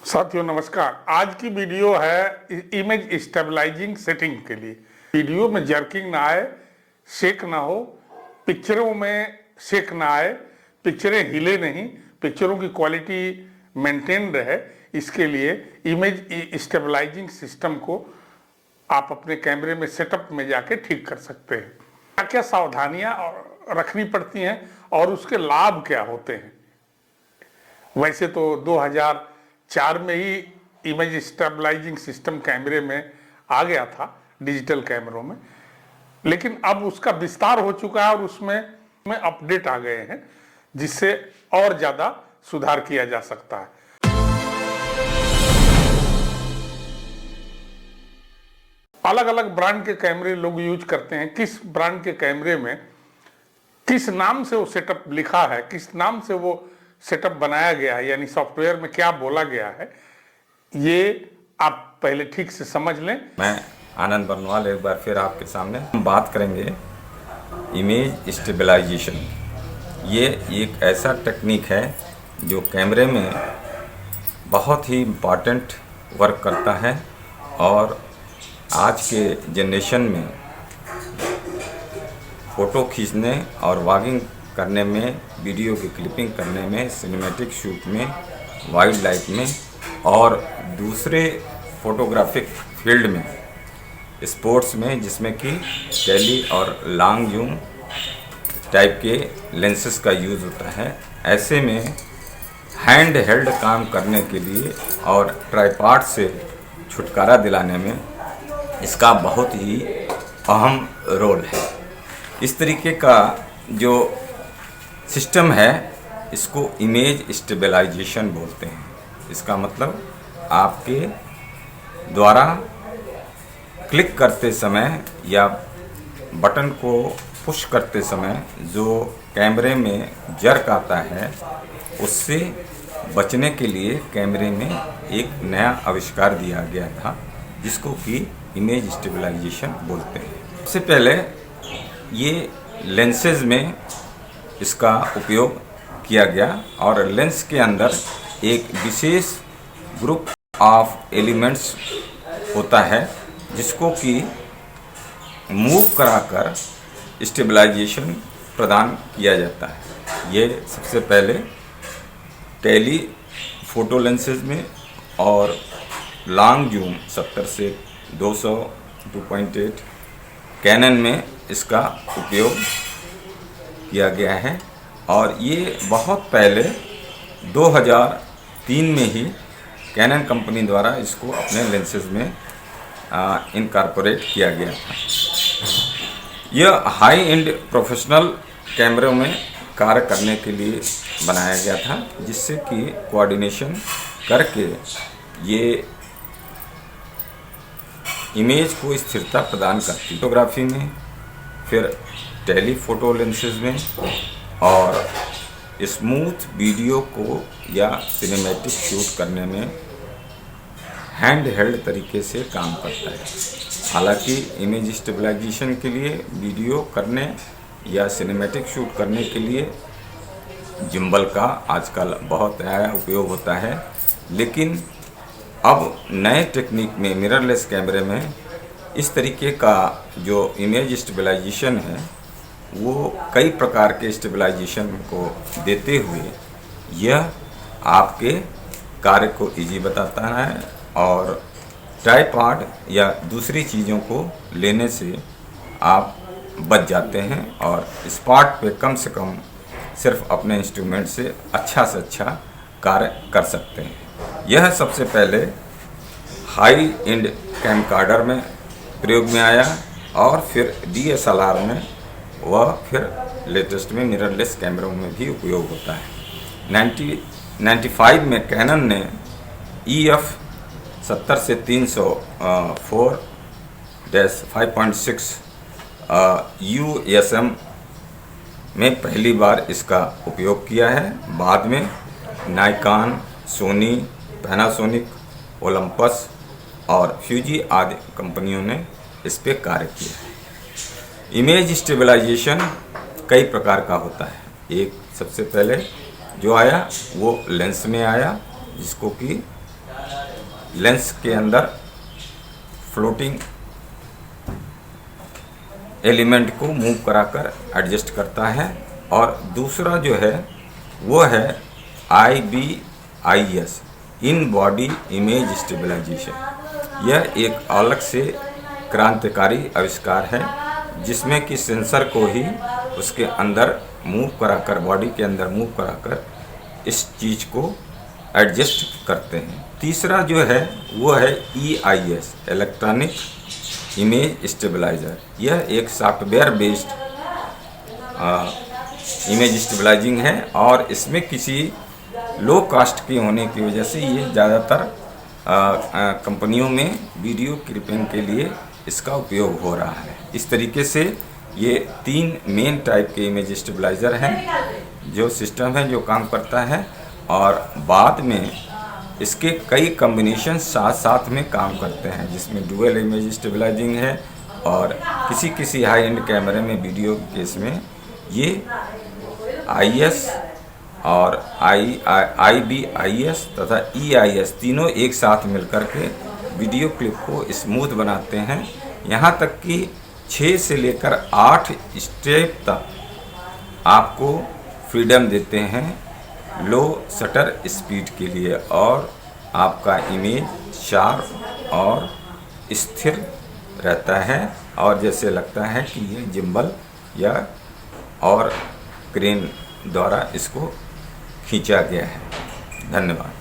साथियों नमस्कार। आज की वीडियो है इमेज स्टेबलाइजिंग सेटिंग के लिए। वीडियो में जर्किंग ना आए, शेक ना हो, पिक्चरों में शेक ना आए, पिक्चरें हिले नहीं, पिक्चरों की क्वालिटी मेंटेन रहे, इसके लिए इमेज स्टेबलाइजिंग सिस्टम को आप अपने कैमरे में सेटअप में जाके ठीक कर सकते हैं। क्या क्या सावधानियां रखनी पड़ती हैं और उसके लाभ क्या होते हैं। वैसे तो 2004 में ही इमेज स्टेबलाइजिंग सिस्टम कैमरे में आ गया था, डिजिटल कैमरों में, लेकिन अब उसका विस्तार हो चुका है और उसमें अपडेट आ गए हैं जिससे और ज़्यादा सुधार किया जा सकता है। अलग अलग ब्रांड के कैमरे लोग यूज करते हैं। किस ब्रांड के कैमरे में किस नाम से वो सेटअप लिखा है, किस नाम से वो सेटअप बनाया गया है, यानी सॉफ्टवेयर में क्या बोला गया है, ये आप पहले ठीक से समझ लें। मैं आनंद बरनवाल एक बार फिर आपके सामने हम बात करेंगे इमेज स्टेबलाइजेशन। ये एक ऐसा टेक्निक है जो कैमरे में बहुत ही इम्पॉर्टेंट वर्क करता है और आज के जनरेशन में फ़ोटो खींचने और व्लॉगिंग करने में, वीडियो की क्लिपिंग करने में, सिनेमैटिक शूट में, वाइल्ड लाइफ में और दूसरे फोटोग्राफिक फील्ड में, स्पोर्ट्स में, जिसमें कि टेली और लॉन्ग जूम टाइप के लेंसेज का यूज़ होता है, ऐसे में हैंड हेल्ड काम करने के लिए और ट्राइपॉड से छुटकारा दिलाने में इसका बहुत ही अहम रोल है। इस तरीके का जो सिस्टम है इसको इमेज स्टेबलाइजेशन बोलते हैं। इसका मतलब आपके द्वारा क्लिक करते समय या बटन को पुश करते समय जो कैमरे में जर्क आता है उससे बचने के लिए कैमरे में एक नया आविष्कार दिया गया था जिसको कि इमेज स्टेबलाइजेशन बोलते हैं। सबसे पहले ये लेंसेज में इसका उपयोग किया गया और लेंस के अंदर एक विशेष ग्रुप ऑफ एलिमेंट्स होता है जिसको कि मूव कराकर स्टेबलाइजेशन प्रदान किया जाता है। ये सबसे पहले टेली फोटो लेंसेज में और लॉन्ग जूम 70 से 200 2.8 कैनन में इसका उपयोग किया गया है और ये बहुत पहले 2003 में ही कैनन कंपनी द्वारा इसको अपने लेंसेज में इनकॉर्पोरेट किया गया था। यह हाई एंड प्रोफेशनल कैमरों में कार्य करने के लिए बनाया गया था जिससे कि कोऑर्डिनेशन करके ये इमेज को स्थिरता प्रदान करती। फोटोग्राफी में, फिर टेलीफोटो लेंसेज में और स्मूथ वीडियो को या सिनेमैटिक शूट करने में हैंड हेल्ड तरीके से काम करता है। हालांकि इमेज स्टेबलाइजेशन के लिए वीडियो करने या सिनेमैटिक शूट करने के लिए जिम्बल का आजकल बहुत नया उपयोग होता है, लेकिन अब नए टेक्निक में मिररलेस कैमरे में इस तरीके का जो इमेज स्टेबलाइजेशन है वो कई प्रकार के स्टेबलाइजेशन को देते हुए यह आपके कार्य को इजी बताता है और ट्राइपॉड या दूसरी चीज़ों को लेने से आप बच जाते हैं और स्पॉट पे कम से कम सिर्फ अपने इंस्ट्रूमेंट से अच्छा कार्य कर सकते हैं। यह सबसे पहले हाई एंड कैमकॉर्डर में प्रयोग में आया और फिर DSLR में वह फिर लेटेस्ट में मिररलेस कैमरों में भी उपयोग होता है। 1995 में कैनन ने EF 70 से 300 4-5.6 USM में पहली बार इसका उपयोग किया है। बाद में नाइकॉन, सोनी, पैनासोनिक, ओलंपस और फ्यूजी आदि कंपनियों ने इस पे कार्य किया है। इमेज स्टेबलाइजेशन कई प्रकार का होता है। एक सबसे पहले जो आया वो लेंस में आया जिसको कि लेंस के अंदर फ्लोटिंग एलिमेंट को मूव कराकर एडजस्ट करता है। और दूसरा जो है वो है IBIS, in body image stabilisation. यह एक अलग से क्रांतिकारी आविष्कार है जिसमें कि सेंसर को ही उसके अंदर मूव कराकर, बॉडी के अंदर मूव कराकर इस चीज़ को एडजस्ट करते हैं। तीसरा जो है वो है EIS, इलेक्ट्रॉनिक इमेज स्टेबलाइजर। यह एक सॉफ्टवेयर बेस्ड इमेज स्टेबलाइजिंग है और इसमें किसी लो कास्ट के होने की वजह से ये ज़्यादातर कंपनियों में वीडियो क्लिपिंग के लिए इसका उपयोग हो रहा है। इस तरीके से ये 3 मेन टाइप के इमेज स्टेबलाइजर हैं जो सिस्टम है जो काम करता है, और बाद में इसके कई कॉम्बिनेशन साथ साथ में काम करते हैं जिसमें डुअल इमेज स्टेबलाइजिंग है, और किसी किसी हाई एंड कैमरे में वीडियो केस में ये IS और IBIS तथा EIS तीनों एक साथ मिलकर के वीडियो क्लिप को स्मूथ बनाते हैं। यहाँ तक कि 6 से लेकर 8 स्टेप तक आपको फ्रीडम देते हैं लो शटर स्पीड के लिए, और आपका इमेज शार्प और स्थिर रहता है और जैसे लगता है कि ये जिम्बल या और क्रेन द्वारा इसको खींचा गया है। धन्यवाद।